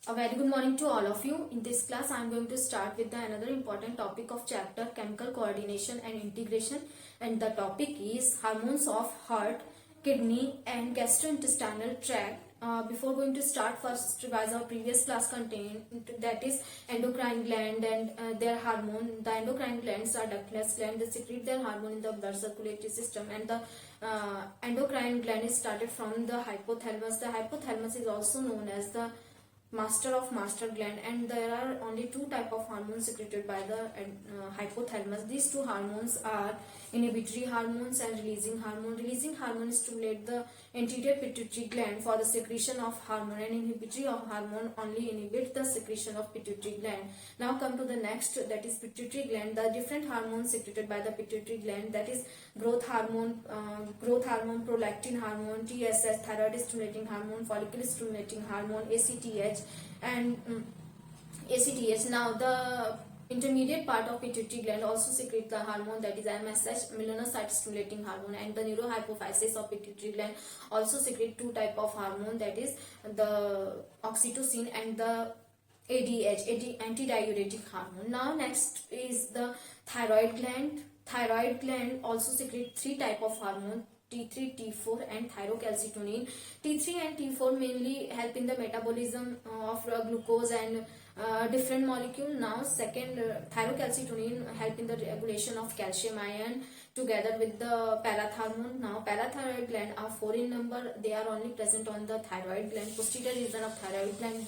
A very good morning to all of you. In this class, I am going to start with another important topic of chapter chemical coordination and integration, and the topic is hormones of heart, kidney, and gastrointestinal tract. Before going to start, first revise our previous class content, that is endocrine gland and their hormone. The endocrine glands are ductless glands. They secrete their hormone in the blood circulatory system, and the endocrine gland is started from the hypothalamus. The hypothalamus is also known as the master of master gland, and there are only two type of hormones secreted by the hypothalamus. These two hormones are inhibitory hormones and releasing hormone. Releasing hormone stimulate the anterior pituitary gland for the secretion of hormone, and inhibitory of hormone only inhibit the secretion of pituitary gland. Now come to the next, that is pituitary gland. The different hormones secreted by the pituitary gland, that is growth hormone, prolactin hormone, TSH, thyroid stimulating hormone, follicle stimulating hormone, ACTH, and ACTH. Now the intermediate part of pituitary gland also secrete the hormone, that is MSH, melanocyte stimulating hormone, and the neurohypophysis of pituitary gland also secrete two type of hormone, that is the oxytocin and the ADH, antidiuretic hormone. Now next is the thyroid gland. Thyroid gland also secrete three type of hormone, T3, T4 and thyrocalcitonin. T3 and T4 mainly help in the metabolism of glucose and different molecule. Now second, thyrocalcitonin help in the regulation of calcium ion together with the parathormone. Now parathyroid gland are 4 in number. They are only present on the thyroid gland, posterior region of thyroid gland.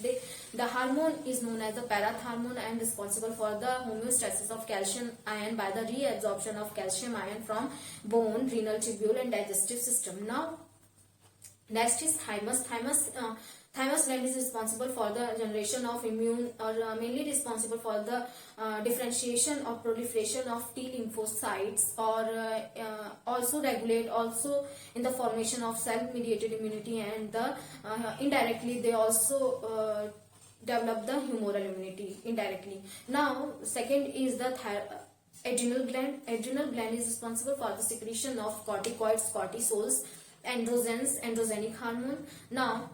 The hormone is known as the parathormone and responsible for the homeostasis of calcium ion by the reabsorption of calcium ion from bone, renal tubule and digestive system. Now next is thymus. Thymus gland is responsible for the generation of immune, or mainly responsible for the differentiation or proliferation of T lymphocytes, or also regulate also in the formation of cell mediated immunity, and the indirectly they also develop the humoral immunity indirectly. Now second is the adrenal gland. Adrenal gland is responsible for the secretion of corticoids, cortisols, androgens, androgenic hormone. Now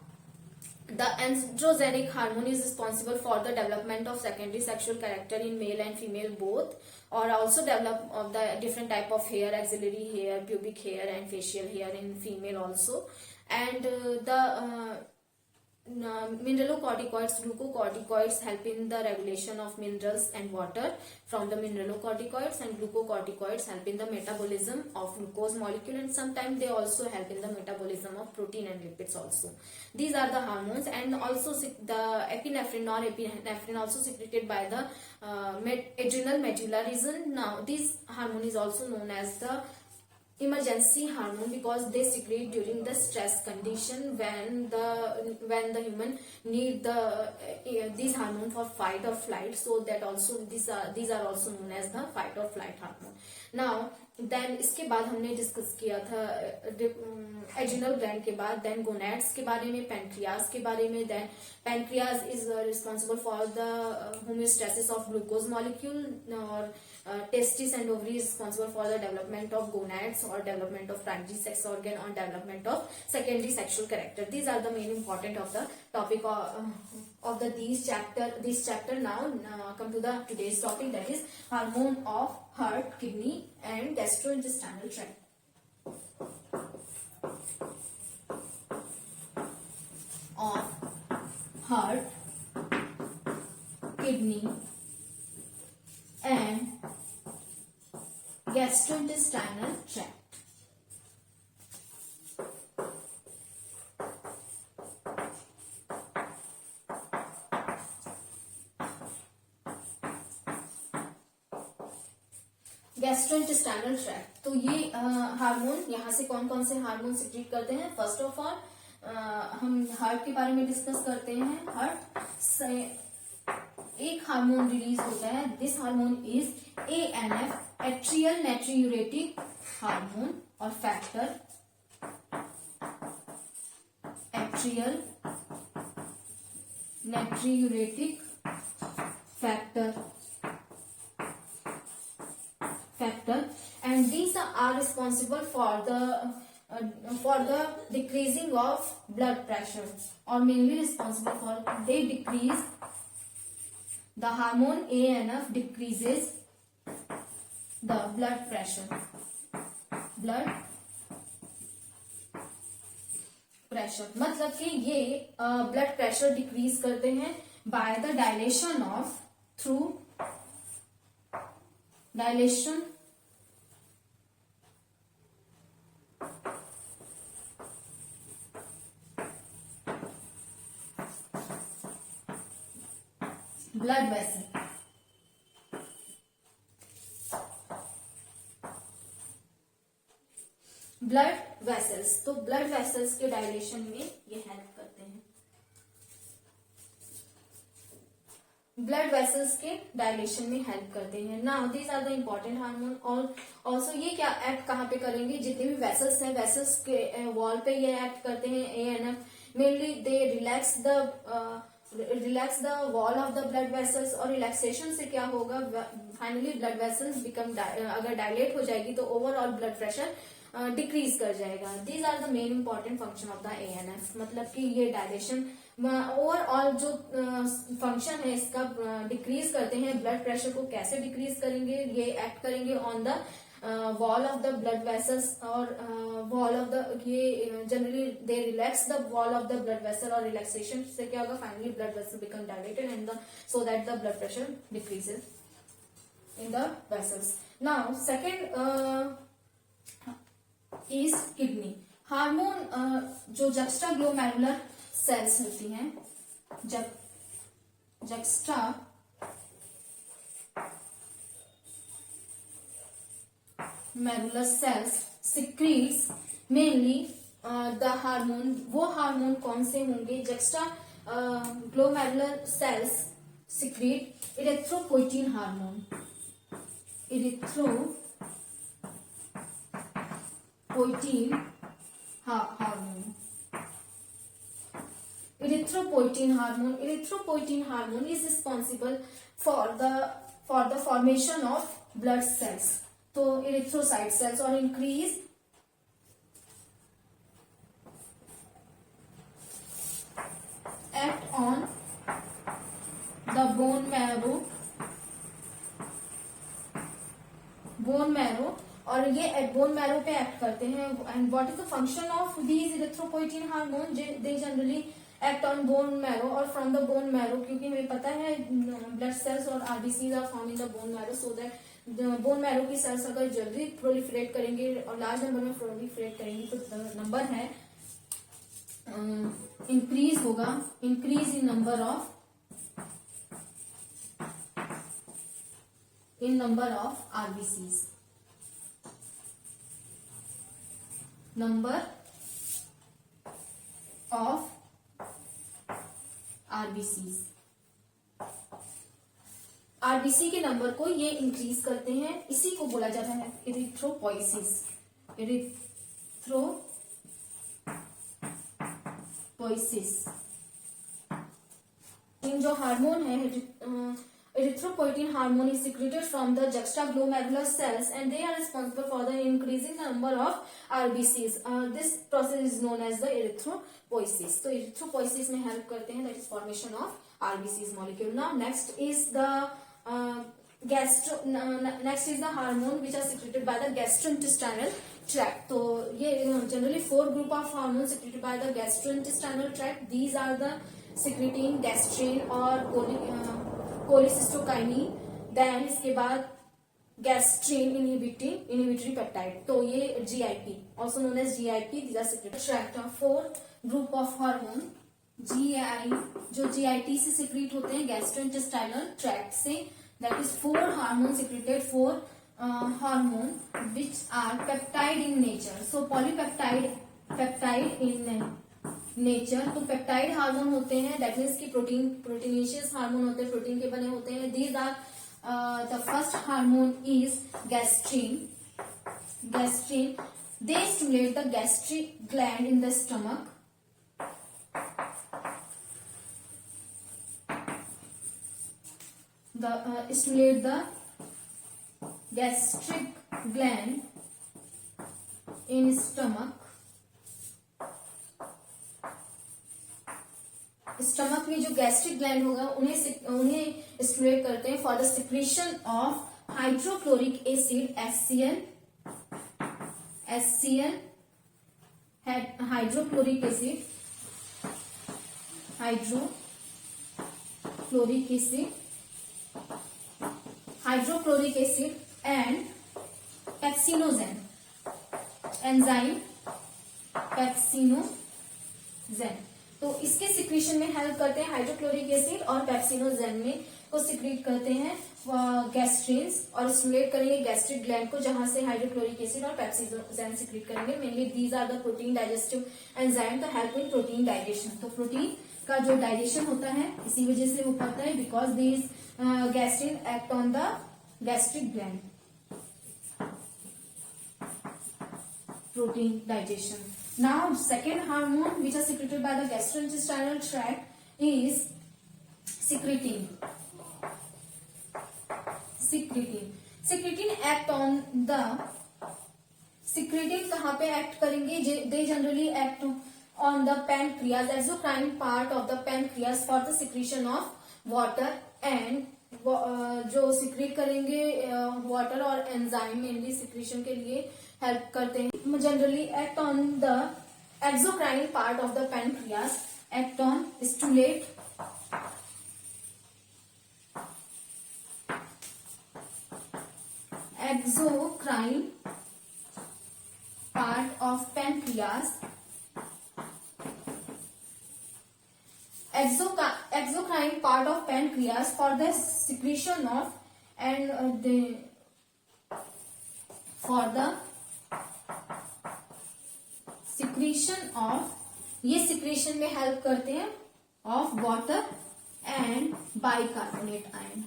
the androgenic hormone is responsible for the development of secondary sexual character in male and female both, or also develop of the different type of hair, axillary hair, pubic hair and facial hair in female also. And the mineralocorticoids, glucocorticoids help in the regulation of minerals and water from the mineralocorticoids, and glucocorticoids help in the metabolism of glucose molecule, and sometimes they also help in the metabolism of protein and lipids also. These are the hormones. And also the epinephrine, norepinephrine also secreted by the adrenal medulla region. Now this hormone is also known as the emergency hormone because they secrete during the stress condition when the human need these hormone for fight or flight. So that also these are also known as the fight or flight hormone. Now then इसके बाद हमने discuss किया था adrenal gland के बाद, then gonads के बारे में, पैनक्रियाज के बारे में. Then pancreas is responsible for the homeostasis of glucose molecule, और testis and ovary is responsible for the development of gonads or development of primary sex organ or development of secondary sexual character. These are the main important of the topic of the this chapter. Now come to the today's topic, that is hormone of heart, kidney and gastrointestinal tract. Of heart, kidney and gastrointestinal tract. Gastrointestinal tract, तो ये hormone, यहाँ से कौन कौन से hormone secrete करते हैं. First of all हम हार्ट के बारे में डिस्कस करते हैं. हार्ट से एक हार्मोन रिलीज होता है. This hormone is ANF, atrial natriuretic hormone, और factor atrial natriuretic factor, and these are responsible for the decreasing of blood pressure, or mainly responsible for, they decrease the hormone ANF decreases the blood pressure. मतलब कि ये blood pressure decrease करते हैं by the dilation of, through dilation blood vessel, blood vessels, तो blood vessels के dilation में ये help करते हैं, ब्लड वेसल्स के डायलेशन में हेल्प करते हैं। Now these are the important hormone. और ऑल्सो ये क्या एक्ट कहाँ पे करेंगे, जितने भी वेसल्स हैं वेसल्स के वॉल पे ये एक्ट करते हैं। ANF mainly they relax the wall of the blood vessels, और रिलैक्सेशन से क्या होगा, फाइनली ब्लड वेसल्स बिकम, अगर डायलेट हो जाएगी तो ओवरऑल ब्लड प्रेशर डिक्रीज कर जाएगा। These are the main important function of the ANF, मतलब कि ये डायलेशन ओवरऑल जो फंक्शन है इसका डिक्रीज करते हैं। ब्लड प्रेशर को कैसे डिक्रीज करेंगे, ये एक्ट करेंगे on the wall of the blood vessels, और वॉल ऑफ द, ये generally they relax the wall of the blood vessel, और रिलैक्सेशन से क्या होगा, finally blood vessel become dilated and so that the blood pressure decreases in the vessels. Now second is kidney hormone. जो juxtaglomerular cells होती हैं, juxtaglomerular cells secretes mainly the hormone. वो hormone कौन से होंगे, juxtaglomerular sales secrete erythropoietin hormone, erythropoietin hormone, erythropoietin hormone. Erythropoietin hormone is responsible for the formation of blood cells, तो erythrocyte cells, और increase act on the bone marrow, और ये bone marrow पे act करते हैं। And what is the function of these erythropoietin hormone, they generally act on bone marrow और from the bone marrow, क्योंकि हमें पता है ब्लड सेल्स और RBCs are form in the bone marrow, so that bone marrow की cells अगर जल्दी proliferate करेंगे और लार्ज नंबर में प्रोलिफरेट करेंगे तो नंबर है इंक्रीज होगा, increase in number of RBCs, number of RBCs, RBC के नंबर को ये इंक्रीज करते हैं, इसी को बोला जाता है इरिथ्रोपोइसिस, इन जो हार्मोन है erythropoietin hormone is secreted from the juxtaglomerular cells and they are responsible for the increasing the number of RBCs. This process is known as the erythropoiesis. तो erythropoiesis में help करते हैं, that is formation of RBCs molecule. Now next is the next is the hormone which are secreted by the gastrointestinal tract. तो ये generally 4 group of hormones secreted by the gastrointestinal tract. These are the secreting gastrin और cholecystokinin, then इसके बाद gastrin inhibitory peptide, तो ये GIP also known as GIP, these are secreted tract of 4 group of hormone GI जो GIT से secrete होते हैं gastrointestinal tract से, that is 4 hormone secreted, 4 hormone which are peptide in nature, so polypeptide in nature. तो peptide hormone होते हैं, that means की proteinaceous hormone होते हैं, प्रोटीन के बने होते हैं। These are the first hormone is gastrin, they stimulate the gastric gland in the stomach, stimulate the gastric gland in stomach stomach में जो गैस्ट्रिक ग्लैंड होगा उन्हें स्टिमुलेट करते हैं for the secretion of hydrochloric acid HCl hydrochloric acid and pepsinogen enzyme pepsinogen. तो इसके secretion में help करते हैं हाइड्रोक्लोरिक एसिड और पेप्सिनोजेन में को सिक्रीट करते हैं गैस्ट्रिन्स और स्टिमुलेट करेंगे गैस्ट्रिक ग्लैंड को, जहां से हाइड्रोक्लोरिक एसिड और पेप्सिनोजेन सिक्रीट करेंगे। Mainly these are the protein digestive enzyme the help in protein digestion. तो प्रोटीन का जो डाइजेशन होता है इसी वजह से हो पाता है, because these gastrin act on the gastric gland. Protein digestion. Now, second hormone which are secreted by the gastrointestinal tract is secretin. Secretin act on the secretin कहाँ पे act करेंगे? They generally act on the pancreas, exocrine part of the pancreas for the secretion of water and जो secrete करेंगे water और enzyme mainly secretion के लिए help करते हैं। Generally act on the exocrine part of the pancreas, act on stimulate exocrine part of pancreas, exocrine part of pancreas for the secretion of ये secretion में help करते हैं of water and bicarbonate ion.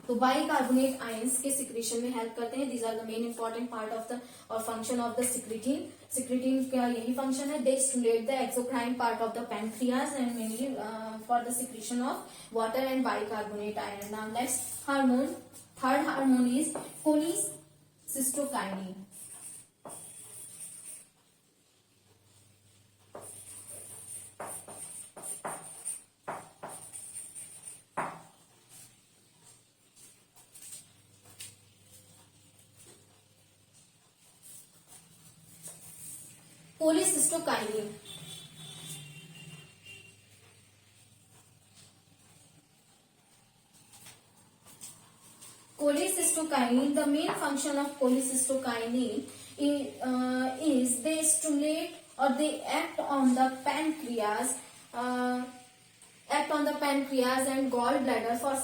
तो bicarbonate ions के secretion में help करते हैं। These are the main important part of the और function of the secretin. Secretin का यही फंक्शन है, दे stimulate the exocrine part of the pancreas and mainly for the secretion of water and bicarbonate ion. Now next hormone, third hormone is cholecystokinin. Cholecystokinin. Cholecystokinin, the main function of cholecystokinin is they stimulate or they act on the pancreas, and gallbladder for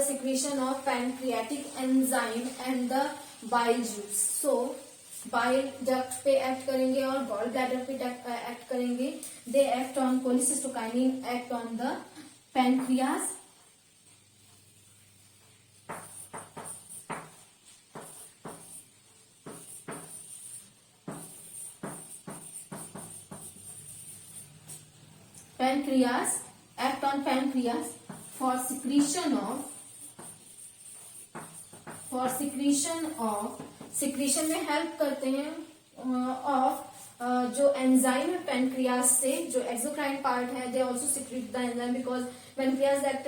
secretion of pancreatic enzyme and the bile juice. So bile duct पे act करेंगे और gall bladder पे act करेंगे। दे act on cholecystokinin act on the pancreas act on pancreas for secretion में help करते हैं of जो enzyme है पैनक्रियास से, जो एक्सोक्राइन पार्ट है। They also secrete the enzyme because pancreas act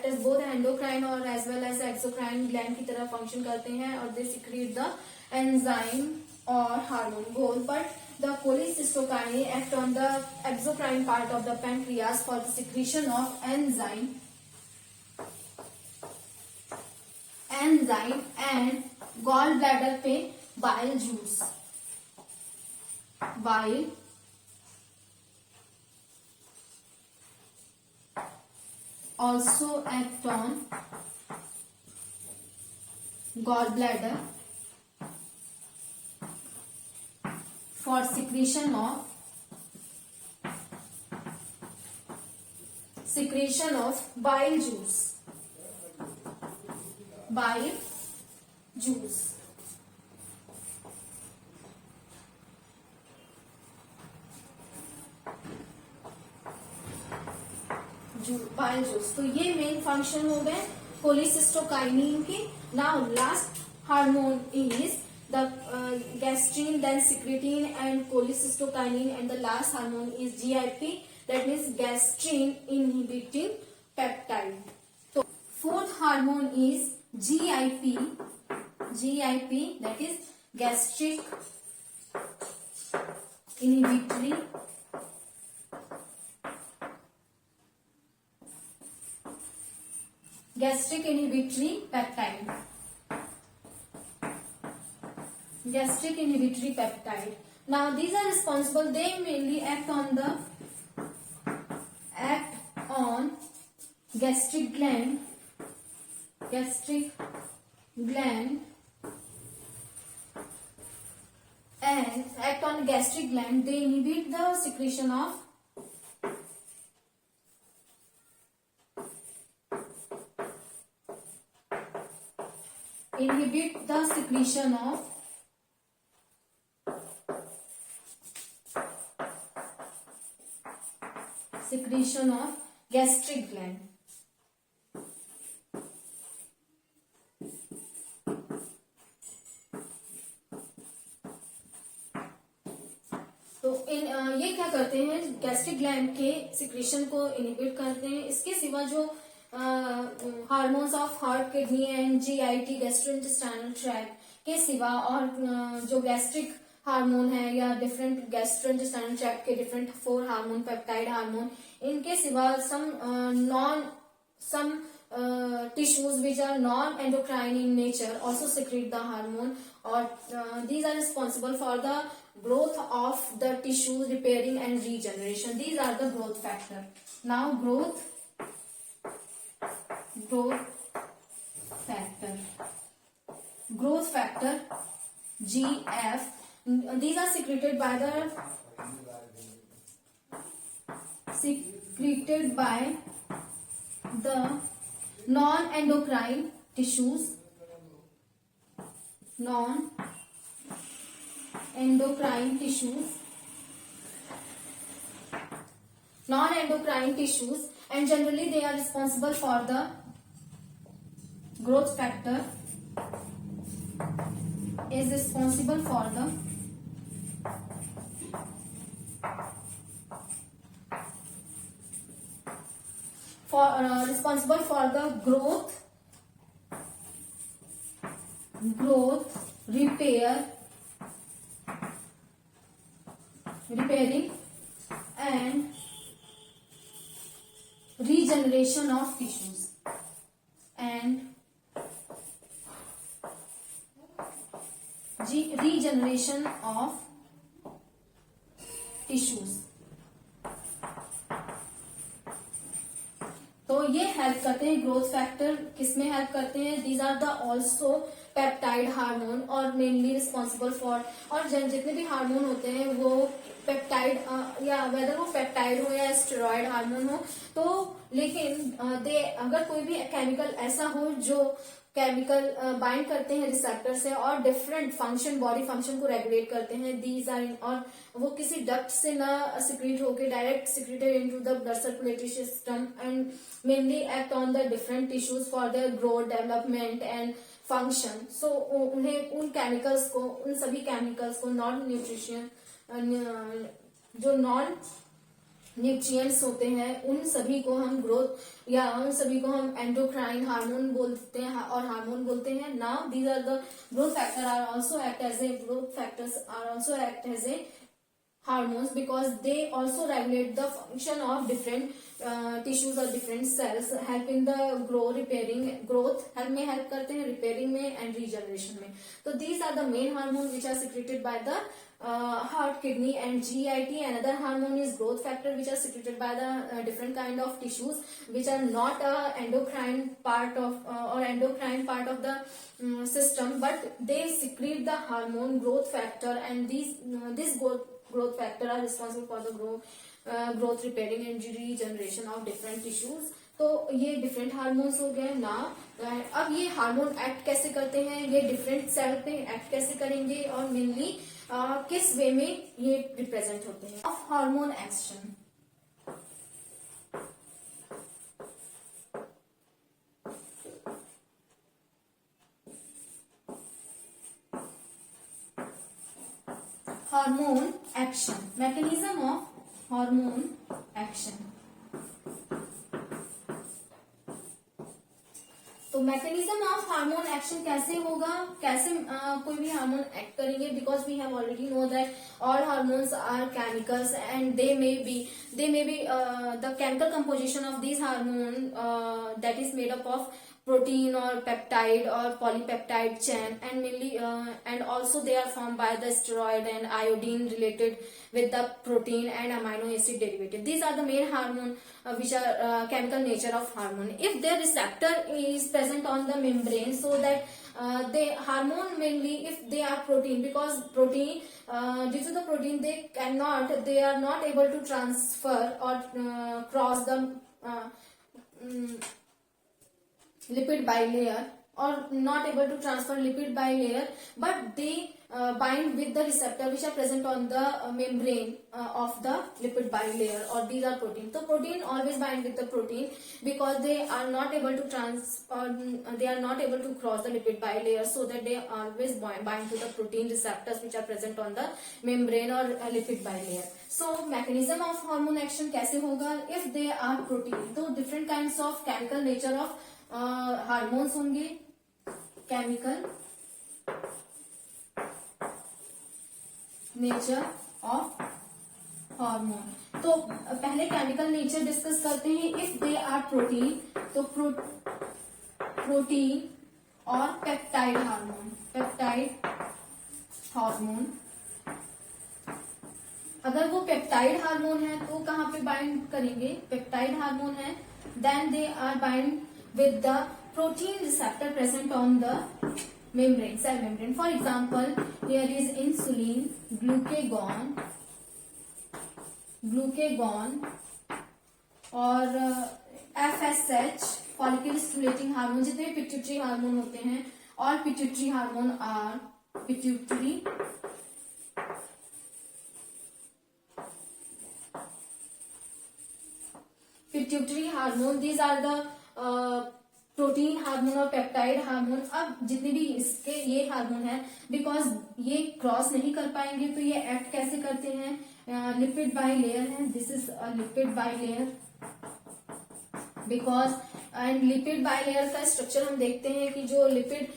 as both endocrine और as well as exocrine gland की तरह फंक्शन करते हैं और दे सिक्रीट द एंजाइम और hormone both. But the cholecystokinin act on the exocrine part of the pancreas for the secretion of enzyme and gallbladder पे bile juice, bile also act on gallbladder for secretion of bile juice, bile juice। तो ये main function हो गए cholecystokinin के। Now last hormone is the gastrin, then secretin and cholecystokinin, and the last hormone is GIP, that means gastrin inhibiting peptide. So fourth hormone is GIP, that is gastric inhibitory peptide. Gastric inhibitory peptide. Now these are responsible, they mainly act on gastric gland, and act on gastric gland. They inhibit the secretion of secretion of gastric gland. तो ये क्या करते हैं, gastric gland के secretion को inhibit करते हैं. इसके सिवा जो hormones of heart, kidney and GIT gastrointestinal tract के सिवा और जो गैस्ट्रिक हार्मोन है या डिफरेंट गैस्ट्रोइंटेस्टाइनल ट्रैक्ट के डिफरेंट 4 हार्मोन, पेप्टाइड हार्मोन, इनके सिवा some tissues which are non-endocrine in nature also secrete the hormone, or these are responsible for the growth of the tissue, repairing and regeneration. These are the growth factor. Now growth factor GF. These are secreted by the non-endocrine tissues, and generally they are responsible for the growth factor is responsible for the growth, repairing and regeneration of tissues, तो ये help करते हैं. Growth factor किसमें help करते हैं? These are the also peptide hormone और mainly responsible for, और जितने भी हार्मोन होते हैं वो पेप्टाइड या वेदर वो पेप्टाइड हो या स्टेरॉइड हार्मोन हो, तो लेकिन अगर कोई भी केमिकल ऐसा हो जो केमिकल बाइंड करते हैं रिसेप्टर से और डिफरेंट फंक्शन, बॉडी फंक्शन को रेगुलेट करते हैं, दीज आर और वो किसी डक्ट से ना सिक्रीट होकर direct secreted into the blood circulatory system and mainly act on the different tissues for their growth, development and function. So उन्हें उन सभी केमिकल्स को जो नॉन न्यूट्रिएंट्स होते हैं उन सभी को हम ग्रोथ या उन सभी को हम एंडोक्राइन हार्मोन बोलते हैं और हार्मोन बोलते हैं. Now these are the growth factor are also act as a hormones because they also regulate the function of different tissues or different cells, help in the growth में help करते हैं, repairing में and regeneration में. So these are the main hormones which are secreted by the heart, kidney and GIT. Another hormone is growth factor which are secreted by the different kind of tissues which are not endocrine part of the system, but they secrete the hormone growth factor, and this growth factor are responsible for the growth, repairing and regeneration of different tissues. तो ये different hormones हो गए ना. अब ये hormone act कैसे करते हैं, ये डिफरेंट सेल पे एक्ट कैसे करेंगे और मेनली किस वे में ये रिप्रेजेंट होते हैं. Of hormone action. Hormone action, mechanism of hormone action. तो मैकेनिज्म ऑफ हार्मोन एक्शन कैसे होगा, कैसे कोई भी हार्मोन एक्ट करेंगे, because we have already know that all hormones are chemicals and they may be the chemical composition of this hormone that is made up of protein or peptide or polypeptide chain, and mainly and also they are formed by the steroid and iodine related with the protein and amino acid derivative. These are the main hormone which are chemical nature of hormone. If their receptor is present on the membrane, so that they hormone mainly if they are protein, because protein due to the protein they are not able to transfer or cross the lipid bilayer, or not able to transfer lipid bilayer, but they bind with the receptor which are present on the membrane of the lipid bilayer, or these are protein. So protein always bind with the protein because they are not able to they are not able to cross the lipid bilayer, so that they always bind to the protein receptors which are present on the membrane or lipid bilayer. So mechanism of hormone action कैसे होगा, if they are protein, तो different kinds of chemical nature of hormones होंगे, chemical nature of hormone. तो पहले chemical nature discuss करते हैं। If they are protein, तो protein और पेप्टाइड हार्मोन, अगर वो पेप्टाइड हार्मोन है तो कहाँ पे बाइंड करेंगे, पेप्टाइड हार्मोन है, then they are bind with the protein receptor present on the membrane, cell membrane. For example, here is insulin, glucagon और FSH, follicle stimulating हार्मोन, जितने पिट्यूटरी हार्मोन होते हैं, और pituitary hormone are pituitary hormone, these are the protein hormone और peptide hormone. अब जितने भी इसके ये हार्मोन है, बिकॉज ये क्रॉस नहीं कर पाएंगे, तो ये एक्ट कैसे करते हैं, लिपिड बाई लेयर है, this is a lipid by layer, because and lipid by layer का स्ट्रक्चर हम देखते हैं कि जो लिपिड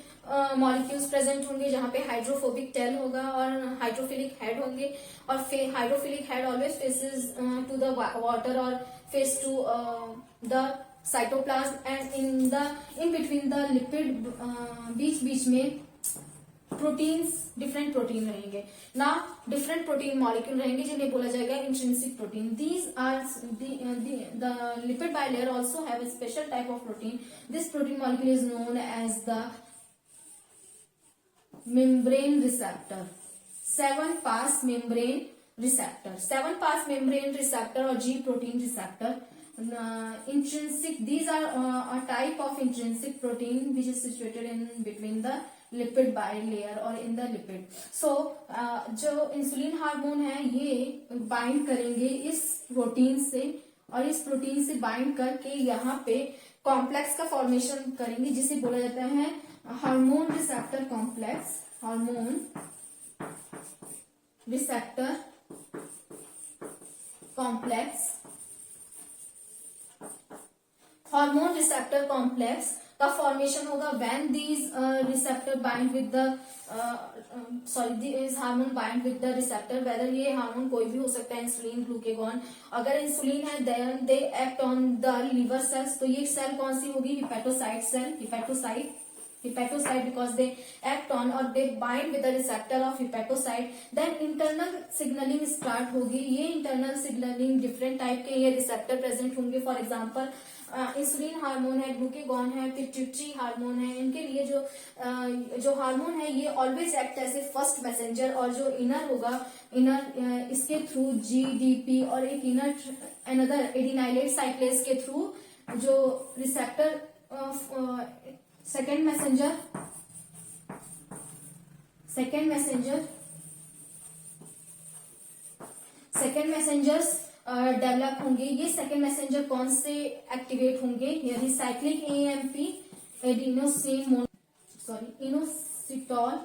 मॉलिक्यूल्स प्रेजेंट होंगे, जहाँ पे हाइड्रोफोबिक टेल होगा और हाइड्रोफिलिक हेड होंगे, और hydrophilic head always faces to the water और face to the cytoplasm, and in between the lipid बीच में प्रोटीन्स, डिफरेंट प्रोटीन रहेंगे ना, डिफरेंट प्रोटीन मॉलिक्यूल रहेंगे जिन्हें बोला जाएगा intrinsic protein. These are the lipid bilayer also have a special type of protein. This protein molecule is known as the membrane receptor, 7-pass membrane receptor or G protein receptor. Intrinsic, these are a type of intrinsic protein which is situated in between the lipid bilayer और in the lipid. सो जो insulin hormone है ये bind करेंगे इस protein से, और इस protein से बाइंड करके यहाँ पे कॉम्प्लेक्स का फॉर्मेशन करेंगे जिसे बोला जाता है hormone receptor complex, hormone receptor complex. Hormone receptor complex का फॉर्मेशन होगा when these receptor bind with the this hormone bind with the receptor, whether ये हार्मोन कोई भी हो सकता है, इंसुलिन, ग्लूकेगॉन। अगर इंसुलिन है then they act on the liver cells, तो ये सेल कौन सी होगी, hepatocyte cell, hepatocyte because they act on or they bind with the receptor of hepatocyte, then internal signaling start होगी। ये internal signaling different type के ये receptor present होंगे। फॉर एग्जाम्पल इंसुलिन हार्मोन है, ग्लूकेगॉन है, पिट्यूटरी हार्मोन है, इनके लिए जो हार्मोन है ये always act as a first messenger, और जो इनर होगा, इनर इसके थ्रू GDP और एक इनर अनदर एडिनाइलेट साइक्लेज के थ्रू जो रिसेप्टर सेकेंड मैसेंजर्स डेवलप होंगे। ये सेकेंड मैसेंजर कौन से एक्टिवेट होंगे, यानी cyclic AMP inositol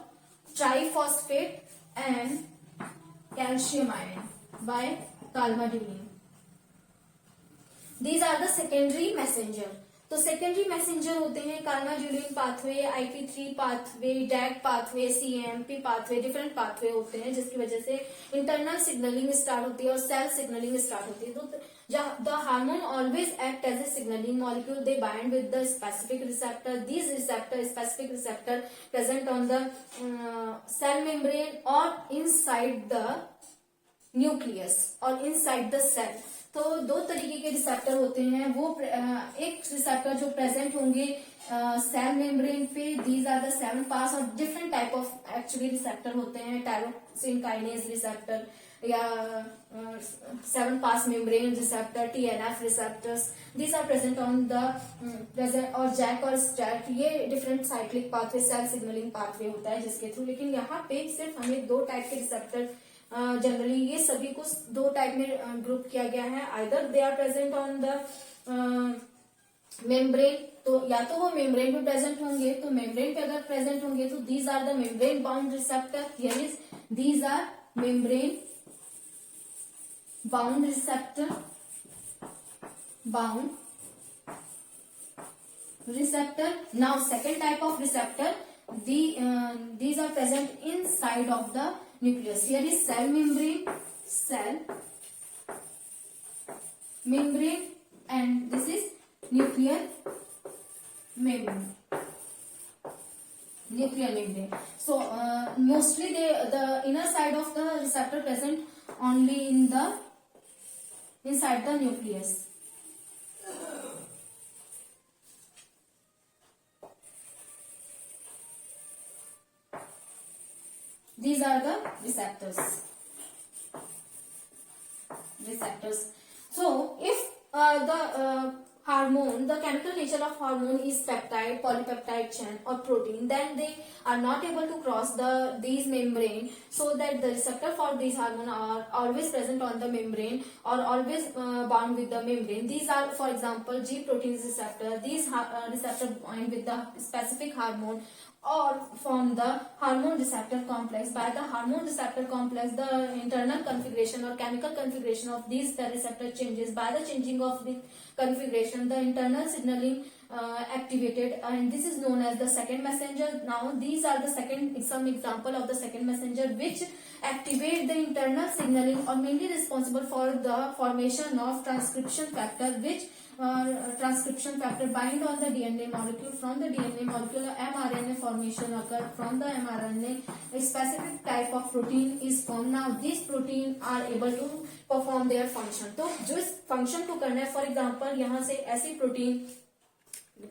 triphosphate and calcium ion by calmodulin. These are the secondary messenger. तो सेकेंडरी मैसेंजर होते हैं calmodulin pathway, IP3 pathway, DAG pathway, CAMP pathway, different pathway होते हैं जिसकी वजह से इंटरनल सिग्नलिंग स्टार्ट होती है और सेल सिग्नलिंग स्टार्ट होती है. तो the hormone always act as a signalling molecule. They bind with the specific receptor. These receptor, specific receptor present on the cell membrane और इनसाइड द न्यूक्लियस और inside the cell. तो दो तरीके के receptor होते हैं. वो एक रिसेप्टर जो प्रेजेंट होंगे सेल मेम्ब्रेन पे, दीज आर द 7 पास, और different type of actually receptor होते हैं. टायरोसिन काइनेज रिसेप्टर या 7 pass membrane receptor, TNF receptors, these are present on the present. और जैक और स्टैट ये different cyclic pathway, cell signalling pathway होता है जिसके थ्रू. लेकिन यहाँ पे सिर्फ हमें दो टाइप के रिसेप्टर जनरली ये सभी को दो टाइप में ग्रुप किया गया है. Either they are present on the membrane, तो या तो वो मेम्ब्रेन पे प्रेजेंट होंगे. तो मेम्ब्रेन पे अगर प्रेजेंट होंगे तो these are the membrane bound receptor. Here is these are membrane bound receptor, bound receptor. Now second type of receptor, these are present inside of the nucleus. Here is cell membrane, and this is nuclear membrane. So mostly the inner side of the receptor present only in the inside the nucleus. These are the receptors. So if the hormone, the chemical nature of hormone is peptide, polypeptide chain or protein, then they are not able to cross these membrane, so that the receptor for these hormone are always present on the membrane or always bound with the membrane. These are, for example, G protein receptor. These receptor bind with the specific hormone or from the hormone receptor complex. By the hormone receptor complex, the internal configuration or chemical configuration of these receptor changes. By the changing of the configuration, the internal signaling activated, and this is known as the second messenger. Now these are some example of the second messenger which activate the internal signaling or mainly responsible for the formation of transcription factor, which transcription factor bind on the DNA molecule. From the DNA molecule, mRNA formation occur. From the mRNA, a specific type of protein is formed. Now these protein are able to perform their function. तो जो इस function को करना है, for example यहाँ से ऐसी protein,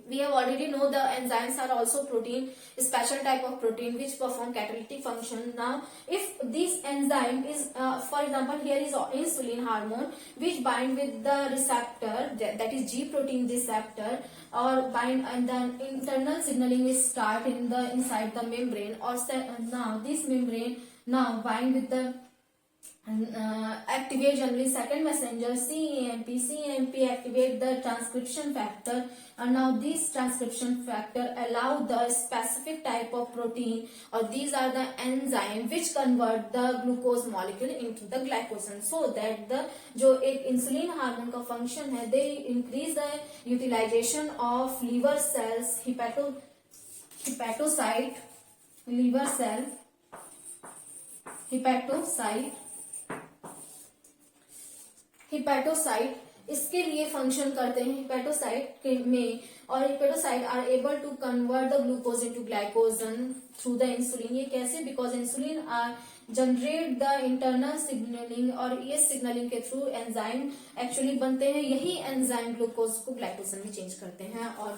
we have already know the enzymes are also protein, special type of protein which perform catalytic function. Now if this enzyme is for example here is insulin hormone which bind with the receptor, that is G protein receptor, or bind, and then internal signaling is start inside the membrane, or now this membrane now bind with the activate generally second messenger CAMP activate the transcription factor, and now this transcription factor allow the specific type of protein, or these are the enzyme which convert the glucose molecule into the glycogen, so that the जो एक insulin hormone का function है, they increase the utilization of liver cells, hepatocyte इसके लिए function करते हैं hepatocyte में, और hepatocyte are able to convert the glucose into glycogen through the insulin. ये कैसे? Because insulin are generate the internal signalling, और ये सिग्नलिंग के थ्रू एंजाइम एक्चुअली बनते हैं. यही एंजाइम ग्लूकोज को ग्लाइकोजन में चेंज करते हैं और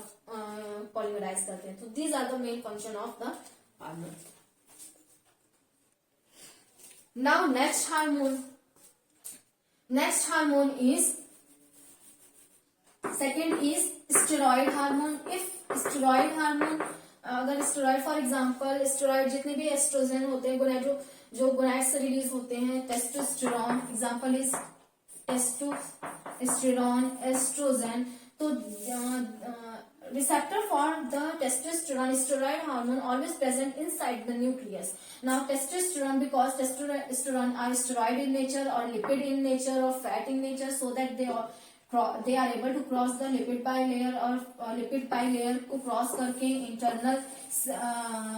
पॉलीमराइज करते हैं. तो these are the main function of the hormone. Now next hormone is second is steroid hormone. If steroid hormone, अगर steroid for example steroid जितने भी एस्ट्रोजन होते हैं, जो गोनाड से रिलीज होते हैं, testosterone example is testosterone, estrogen. तो receptor for the testosterone steroid hormone always present inside the nucleus. Now testosterone, because testosterone are steroid in nature or lipid in nature or fat in nature, so that they are able to cross the lipid bilayer और lipid bilayer को cross करके internal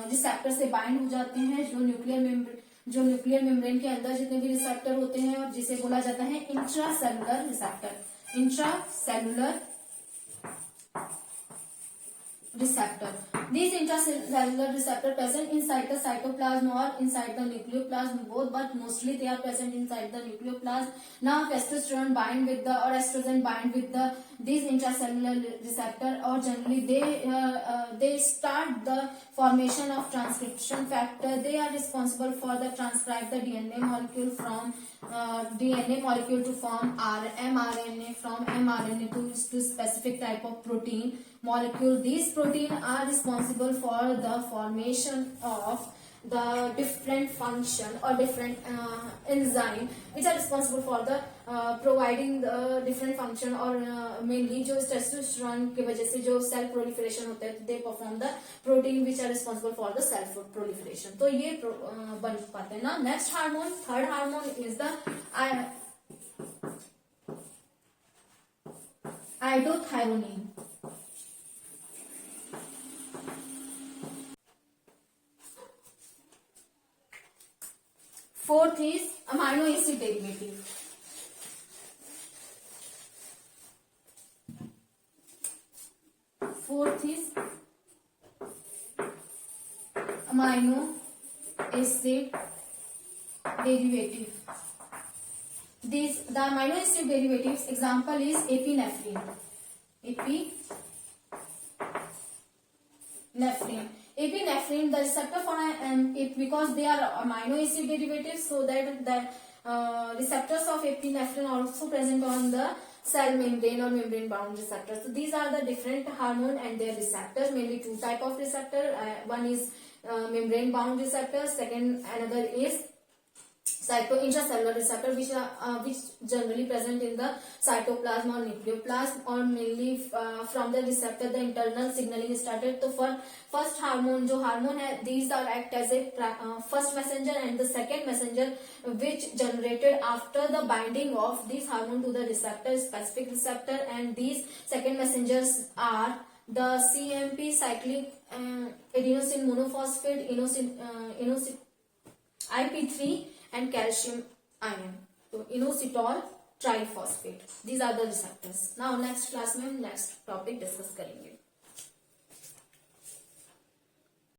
receptor से bind हो जाते हैं, जो nuclear membrane के अंदर जितने भी रिसेप्टर होते हैं, और जिसे बोला जाता है intracellular receptor. Intracellular receptor. These intracellular receptor present inside the cytoplasm or inside the nucleoplasm both, but mostly they are present inside the nucleoplasm. Now testosterone bind with the or estrogen bind with the these intracellular receptor, or generally they start the formation of transcription factor. They are responsible for the transcribe the DNA molecule from DNA molecule to form mRNA, from mRNA to specific type of protein molecule. These protein are responsible for the formation of the different function or different enzyme which are responsible for the providing the different function, और mainly जो testosterone की वजह से जो cell proliferation होता है, they perform the protein which are responsible for the cell proliferation. तो ये बन पाते हैं ना. Next hormone, third hormone is the iodothyronine. Fourth is amino acid derivative. Fourth is amino acid derivative. The amino acid derivatives example is epinephrine. Epinephrine, the receptor for it, because they are amino acid derivatives, so that the receptors of epinephrine are also present on the cell membrane or membrane bound receptors. So these are the different hormone and their receptors. Mainly two type of receptor. One is membrane bound receptor. Second, another is intracellular receptor, which generally present in the cytoplasm or nucleoplasm, or mainly from the receptor the internal signaling is started. So for first hormone, जो hormone है, these are act as a first messenger and the second messenger, which generated after the binding of this hormone to the receptor, specific receptor, and these second messengers are the CMP, cyclic adenosine monophosphate, IP3, and calcium ion. So inositol triphosphate. These are the receptors. Now next class में next topic discuss करेंगे.